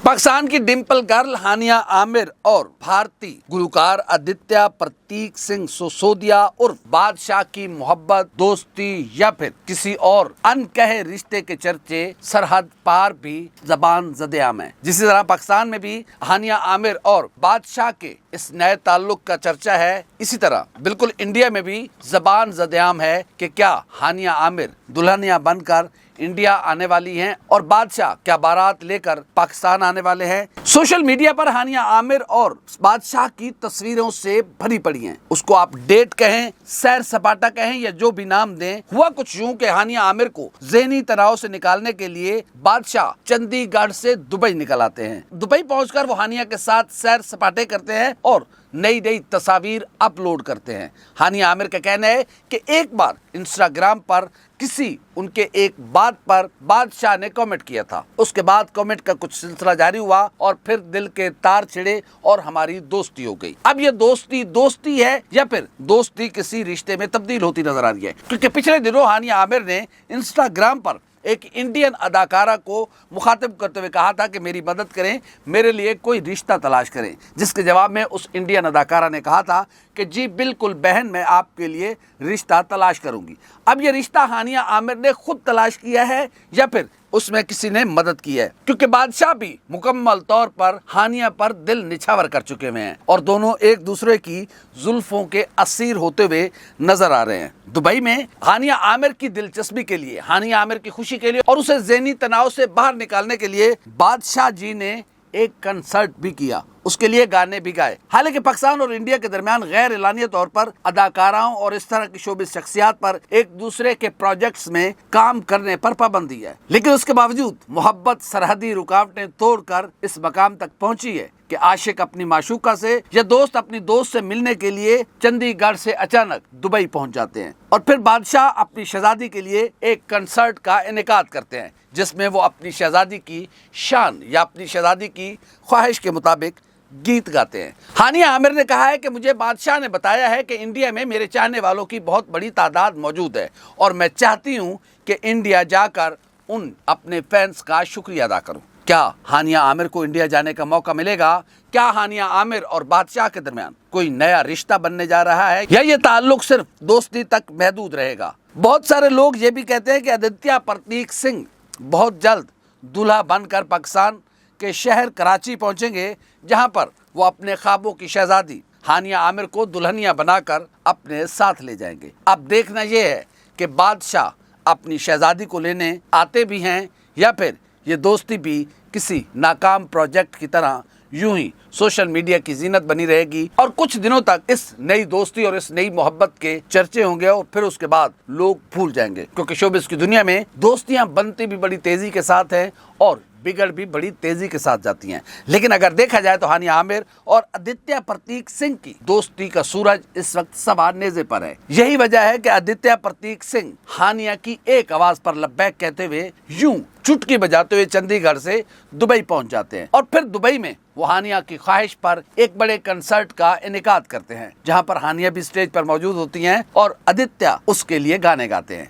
पाकिस्तान की डिम्पल गर्ल हानिया आमिर और भारतीय गुलकार आदित्य प्रतीक सिंह सिसोदिया उर्फ बादशाह की मोहब्बत, दोस्ती या फिर किसी और अनकहे रिश्ते के चर्चे सरहद पार भी जबान ज़द-ए-आम है। जिसी तरह पाकिस्तान में भी हानिया आमिर और बादशाह के इस नए ताल्लुक का चर्चा है, इसी तरह बिल्कुल इंडिया में भी जबान ज़द-ए-आम है कि क्या हानिया आमिर दुल्हनिया बनकर इंडिया आने वाली हैं और बादशाह क्या बारात लेकर पाकिस्तान आने वाले हैं। सोशल मीडिया पर हानिया आमिर और बादशाह की तस्वीरों से भरी पड़ी हैं। उसको आप डेट कहें, सैर सपाटा कहें या जो भी नाम दें, हुआ कुछ यूं कि हानिया आमिर को ज़हनी तनाव से निकालने के लिए बादशाह चंडीगढ़ से दुबई निकल आते हैं। दुबई पहुंचकर वो हानिया के साथ सैर सपाटे करते हैं और नई नई तस्वीर अपलोड करते हैं। हानिया आमिर का कहना है कि एक बार इंस्टाग्राम पर किसी उनके एक बात पर बादशाह ने कमेंट किया था। उसके बाद कमेंट का कुछ सिलसिला जारी हुआ और फिर दिल के तार छिड़े और हमारी दोस्ती हो गई। अब ये दोस्ती है या फिर दोस्ती किसी रिश्ते में तब्दील होती नजर आ रही है, क्योंकि पिछले दिनों हानिया आमिर ने इंस्टाग्राम पर एक इंडियन अदाकारा को मुखातिब करते हुए कहा था कि मेरी मदद करें, मेरे लिए कोई रिश्ता तलाश करें, जिसके जवाब में उस इंडियन अदाकारा ने कहा था कि जी बिल्कुल बहन, मैं आपके लिए रिश्ता तलाश करूंगी। अब ये रिश्ता हानिया आमिर ने खुद तलाश किया है या फिर उसमें किसी ने मदद की है, क्योंकि बादशाह भी मुकम्मल तौर पर हानिया पर दिल निछावर कर चुके हुए हैं और दोनों एक दूसरे की जुल्फों के असीर होते हुए नजर आ रहे हैं। दुबई में हानिया आमिर की दिलचस्पी के लिए, हानिया आमिर की खुशी के लिए और उसे ज़हनी तनाव से बाहर निकालने के लिए बादशाह जी ने एक कंसर्ट भी किया, उसके लिए गाने भी गाए। हालांकि पाकिस्तान और इंडिया के दरमियान गैर एलानिया तौर पर अदाकाराओं और इस तरह की शोबिस शख्सियात पर एक दूसरे के प्रोजेक्ट्स में काम करने पर पाबंदी है, लेकिन उसके बावजूद मोहब्बत सरहदी रुकावटें तोड़कर इस मकाम तक पहुंची है कि आशिक अपनी माशूका से या दोस्त अपनी दोस्त से मिलने के लिए चंडीगढ़ से अचानक दुबई पहुंच जाते हैं और फिर बादशाह अपनी शहजादी के लिए एक कंसर्ट का इनेकाद करते हैं, जिसमें वो अपनी शहजादी की शान या अपनी शहजादी की ख्वाहिश के मुताबिक गीत गाते हैं। हानिया आमिर ने कहा है कि मुझे बादशाह ने बताया है कि इंडिया में मेरे चाहने वालों की बहुत बड़ी तादाद मौजूद है और मैं चाहती हूं कि इंडिया जाकर उन अपने फैंस का शुक्रिया अदा करूं। क्या हानिया आमिर को इंडिया जाने का मौका मिलेगा? क्या हानिया आमिर और बादशाह के दरमियान कोई नया रिश्ता बनने जा रहा है या ये ताल्लुक सिर्फ दोस्ती तक महदूद रहेगा? बहुत सारे लोग ये भी कहते हैं कि आदित्य प्रतीक सिंह बहुत जल्द दूल्हा बनकर पाकिस्तान के शहर कराची पहुंचेंगे, जहां पर वो अपने ख्वाबों की शहजादी हानिया आमिर को दुल्हनिया बनाकर अपने साथ ले जाएंगे। अब देखना यह है कि बादशाह अपनी शहजादी को लेने आते भी हैं या फिर ये दोस्ती भी किसी नाकाम प्रोजेक्ट की तरह यूं ही सोशल मीडिया की जीनत बनी रहेगी और कुछ दिनों तक इस नई दोस्ती और इस नई मोहब्बत के चर्चे होंगे और फिर उसके बाद लोग भूल जाएंगे, क्योंकि शोबिस की दुनिया में दोस्तियां बनती भी बड़ी तेजी के साथ हैं और बिगड़ भी बड़ी तेजी के साथ जाती हैं। लेकिन अगर देखा जाए तो हानिया आमिर और आदित्य प्रतीक सिंह की दोस्ती का सूरज इस वक्त सवा नेज़े पर है। यही वजह है कि आदित्य प्रतीक सिंह हानिया की एक आवाज पर लब्बैक कहते हुए यूं चुटकी बजाते हुए चंडीगढ़ से दुबई पहुंच जाते हैं और फिर दुबई में वो हानिया की ख्वाहिश पर एक बड़े कंसर्ट का इनेकाद करते हैं, जहां पर हानिया भी स्टेज पर मौजूद होती हैं और आदित्य उसके लिए गाने गाते हैं।